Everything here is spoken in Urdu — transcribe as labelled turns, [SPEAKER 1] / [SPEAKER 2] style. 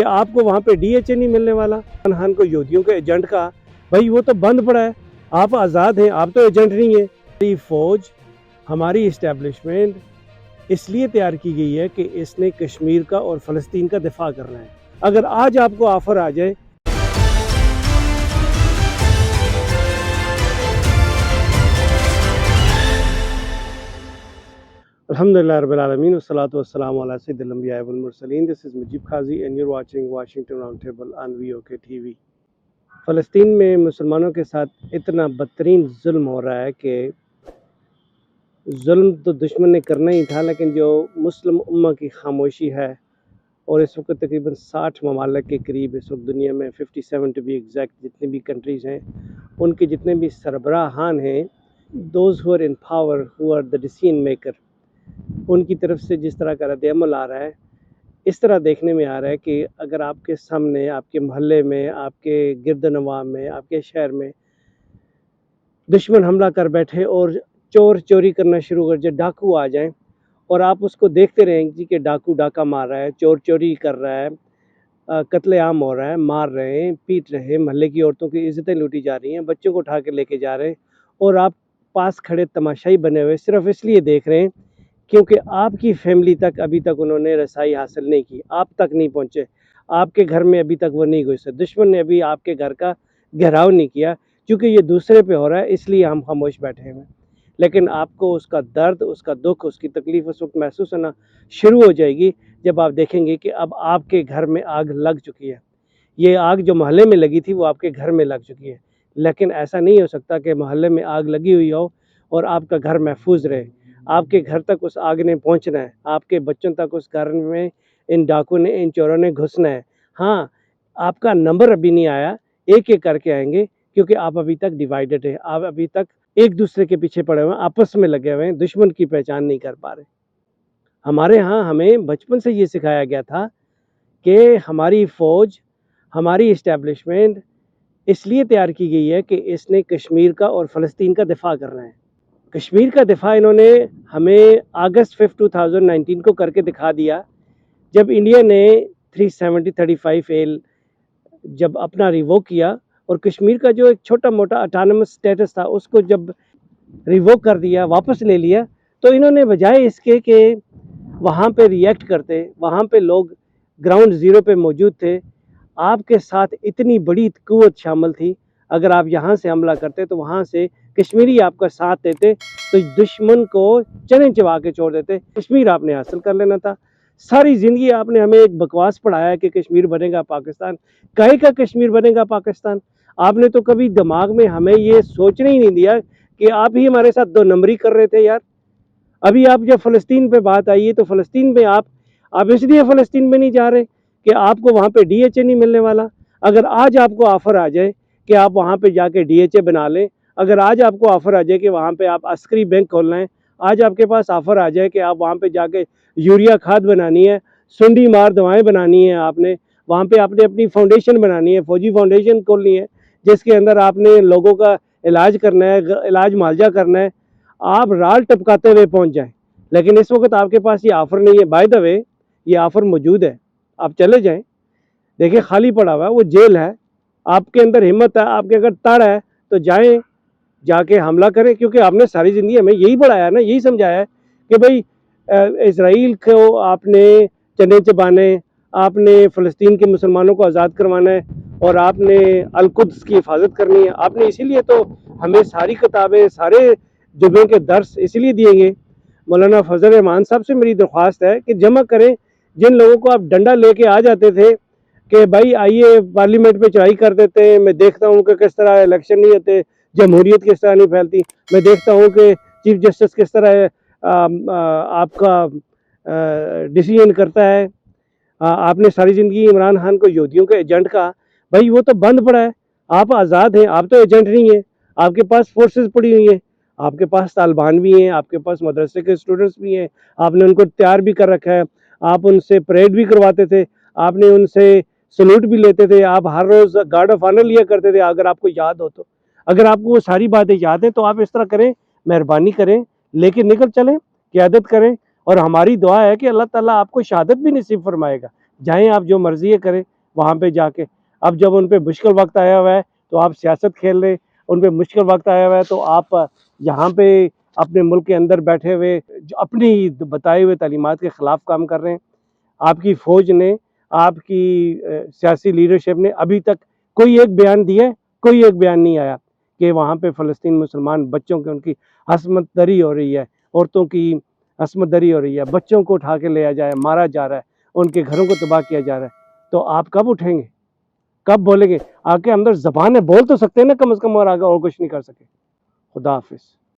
[SPEAKER 1] کہ آپ کو وہاں پہ DHA نہیں ملنے والا. خان کو یہودیوں کے ایجنٹ کا بھائی وہ تو بند پڑا ہے, آپ آزاد ہیں, آپ تو ایجنٹ نہیں ہیں. ہماری فوج, ہماری اسٹیبلشمنٹ اس لیے تیار کی گئی ہے کہ اس نے کشمیر کا اور فلسطین کا دفاع کرنا ہے. اگر آج آپ کو آفر آ جائے الحمدللہ رب العالمین والصلاة والسلام علی سید الانبیاء والمرسلین. This is Mujib Qazi and you're watching Washington Roundtable on VOK TV. فلسطین میں مسلمانوں کے ساتھ اتنا بدترین ظلم ہو رہا ہے کہ ظلم تو دشمن نے کرنا ہی تھا, لیکن جو مسلم امہ کی خاموشی ہے, اور اس وقت تقریباً 60 ممالک کے قریب اس وقت دنیا میں 57 to be exact جتنے بھی کنٹریز ہیں, ان کے جتنے بھی سربراہان ہیں, those who are in power, who are the decision maker, ان کی طرف سے جس طرح کا رد عمل آ رہا ہے, اس طرح دیکھنے میں آ رہا ہے کہ اگر آپ کے سامنے, آپ کے محلے میں, آپ کے گرد و نواح میں, آپ کے شہر میں دشمن حملہ کر بیٹھے اور چور چوری کرنا شروع کر جائے, ڈاکو آ جائیں, اور آپ اس کو دیکھتے رہیں جی کہ ڈاکو ڈاکہ مار رہا ہے, چور چوری کر رہا ہے, قتل عام ہو رہا ہے, مار رہے ہیں, پیٹ رہے ہیں, محلے کی عورتوں کی عزتیں لوٹی جا رہی ہیں, بچوں کو اٹھا کے لے کے جا رہے ہیں, اور آپ پاس کھڑے تماشائی بنے ہوئے صرف اس لیے دیکھ رہے ہیں کیونکہ آپ کی فیملی تک ابھی تک انہوں نے رسائی حاصل نہیں کی, آپ تک نہیں پہنچے, آپ کے گھر میں ابھی تک وہ نہیں گھسے, دشمن نے ابھی آپ کے گھر کا گھیراؤ نہیں کیا, کیونکہ یہ دوسرے پہ ہو رہا ہے اس لیے ہم خاموش بیٹھے ہیں. لیکن آپ کو اس کا درد, اس کا دکھ, اس کی تکلیف اس وقت محسوس ہونا شروع ہو جائے گی جب آپ دیکھیں گے کہ اب آپ کے گھر میں آگ لگ چکی ہے. یہ آگ جو محلے میں لگی تھی وہ آپ کے گھر میں لگ چکی ہے, لیکن ایسا نہیں ہو سکتا کہ محلے میں آگ لگی ہوئی ہو اور آپ کا گھر محفوظ رہے. آپ کے گھر تک اس آگ نے پہنچنا ہے, آپ کے بچوں تک اس گھر میں ان ڈاکو نے, ان چوروں نے گھسنا ہے. ہاں, آپ کا نمبر ابھی نہیں آیا, ایک ایک کر کے آئیں گے, کیونکہ آپ ابھی تک ڈیوائیڈڈ ہیں, آپ ابھی تک ایک دوسرے کے پیچھے پڑے ہوئے ہیں, آپس میں لگے ہوئے ہیں, دشمن کی پہچان نہیں کر پا رہے. ہمارے ہاں ہمیں بچپن سے یہ سکھایا گیا تھا کہ ہماری فوج, ہماری اسٹیبلشمنٹ اس لیے تیار کی گئی ہے کہ اس نے کشمیر کا اور فلسطین کا دفاع کرنا ہے. کشمیر کا دفاع انہوں نے ہمیں اگست 5 2019 کو کر کے دکھا دیا, جب انڈیا نے 370-35A جب اپنا ریووک کیا, اور کشمیر کا جو ایک چھوٹا موٹا اٹانومس سٹیٹس تھا اس کو جب ریووک کر دیا, واپس لے لیا, تو انہوں نے بجائے اس کے کہ وہاں پہ ریئیکٹ کرتے, وہاں پہ لوگ گراؤنڈ زیرو پہ موجود تھے, آپ کے ساتھ اتنی بڑی قوت شامل تھی, اگر آپ یہاں سے حملہ کرتے تو وہاں سے کشمیری آپ کا ساتھ دیتے تو دشمن کو چنے چبا کے چھوڑ دیتے. کشمیر آپ نے حاصل کر لینا تھا. ساری زندگی آپ نے ہمیں ایک بکواس پڑھایا ہے کہ کشمیر بنے گا پاکستان. کہے کا کشمیر بنے گا پاکستان؟ آپ نے تو کبھی دماغ میں ہمیں یہ سوچنے ہی نہیں دیا کہ آپ ہی ہمارے ساتھ دو نمبری کر رہے تھے یار. ابھی آپ جب فلسطین پہ بات آئی ہے تو فلسطین میں آپ اس لیے فلسطین میں نہیں جا رہے کہ آپ کو وہاں پہ DHA نہیں ملنے والا. اگر آج آپ کو آفر آ جائے کہ آپ وہاں پہ جا کے DHA بنا لیں, اگر آج آپ کو آفر آ جائے کہ وہاں پہ آپ عسکری بینک کھولنا ہے, آج آپ کے پاس آفر آ جائے کہ آپ وہاں پہ جا کے یوریا کھاد بنانی ہے, سنڈی مار دوائیں بنانی ہیں, آپ نے وہاں پہ آپ نے اپنی فاؤنڈیشن بنانی ہے, فوجی فاؤنڈیشن کھولنی ہے جس کے اندر آپ نے لوگوں کا علاج کرنا ہے, علاج معالجہ کرنا ہے, آپ رال ٹپکاتے ہوئے پہنچ جائیں. لیکن اس وقت آپ کے پاس یہ آفر نہیں ہے. بائی دا وے یہ آفر موجود ہے, آپ چلے جائیں, دیکھیں خالی پڑا ہوا ہے, وہ جیل ہے, آپ کے اندر ہمت ہے, آپ کے اگر تڑ ہے تو جائیں, جا کے حملہ کریں, کیونکہ آپ نے ساری زندگی ہمیں یہی پڑھایا ہے نا, یہی سمجھایا ہے کہ بھئی اسرائیل کو آپ نے چنے چبانے, آپ نے فلسطین کے مسلمانوں کو آزاد کروانا ہے, اور آپ نے القدس کی حفاظت کرنی ہے. آپ نے اسی لیے تو ہمیں ساری کتابیں, سارے جمعے کے درس اسی لیے دیے گئے. مولانا فضل رحمان صاحب سے میری درخواست ہے کہ جمع کریں جن لوگوں کو آپ ڈنڈا لے کے آ جاتے تھے کہ بھائی آئیے پارلیمنٹ پہ چڑھائی کر دیتے ہیں, میں دیکھتا ہوں کہ کس طرح الیکشن نہیں ہوتے, جمہوریت کس طرح نہیں پھیلتی, میں دیکھتا ہوں کہ چیف جسٹس کس طرح آپ کا ڈیسیژن کرتا ہے. آپ نے ساری زندگی عمران خان کو یہودیوں کے ایجنٹ کا, بھائی وہ تو بند پڑا ہے, آپ آزاد ہیں, آپ تو ایجنٹ نہیں ہیں, آپ کے پاس فورسز پڑی ہوئی ہیں, آپ کے پاس طالبان بھی ہیں, آپ کے پاس مدرسے کے اسٹوڈنٹس بھی ہیں, آپ نے ان کو تیار بھی کر رکھا ہے, آپ ان سے پریڈ بھی کرواتے تھے, آپ نے ان سے سلوٹ بھی لیتے تھے, آپ ہر روز گارڈ آف آنر لیا کرتے تھے, اگر آپ کو یاد ہو تو. اگر آپ کو وہ ساری باتیں یاد ہیں تو آپ اس طرح کریں, مہربانی کریں, لے کے نکل چلیں, قیادت کریں, اور ہماری دعا ہے کہ اللہ تعالیٰ آپ کو شہادت بھی نصیب فرمائے گا. جائیں آپ جو مرضی کریں وہاں پہ جا کے. اب جب ان پہ مشکل وقت آیا ہوا ہے تو آپ سیاست کھیل رہے، ان پہ مشکل وقت آیا ہوا ہے تو آپ یہاں پہ اپنے ملک کے اندر بیٹھے ہوئے جو اپنی بتائے ہوئے تعلیمات کے خلاف کام کر رہے ہیں. آپ کی فوج نے، آپ کی سیاسی لیڈرشپ نے ابھی تک کوئی ایک بیان دیا ہے؟ کوئی ایک بیان نہیں آیا کہ وہاں پہ فلسطین مسلمان بچوں کی ان کی عصمت دری ہو رہی ہے، عورتوں کی عصمت دری ہو رہی ہے، بچوں کو اٹھا کے لیا جائے، مارا جا رہا ہے، ان کے گھروں کو تباہ کیا جا رہا ہے. تو آپ کب اٹھیں گے؟ کب بولیں گے؟ آ کے اندر زبان ہے، بول تو سکتے ہیں نا کم از کم، اور آگے اور کچھ نہیں کر سکے. خدا حافظ.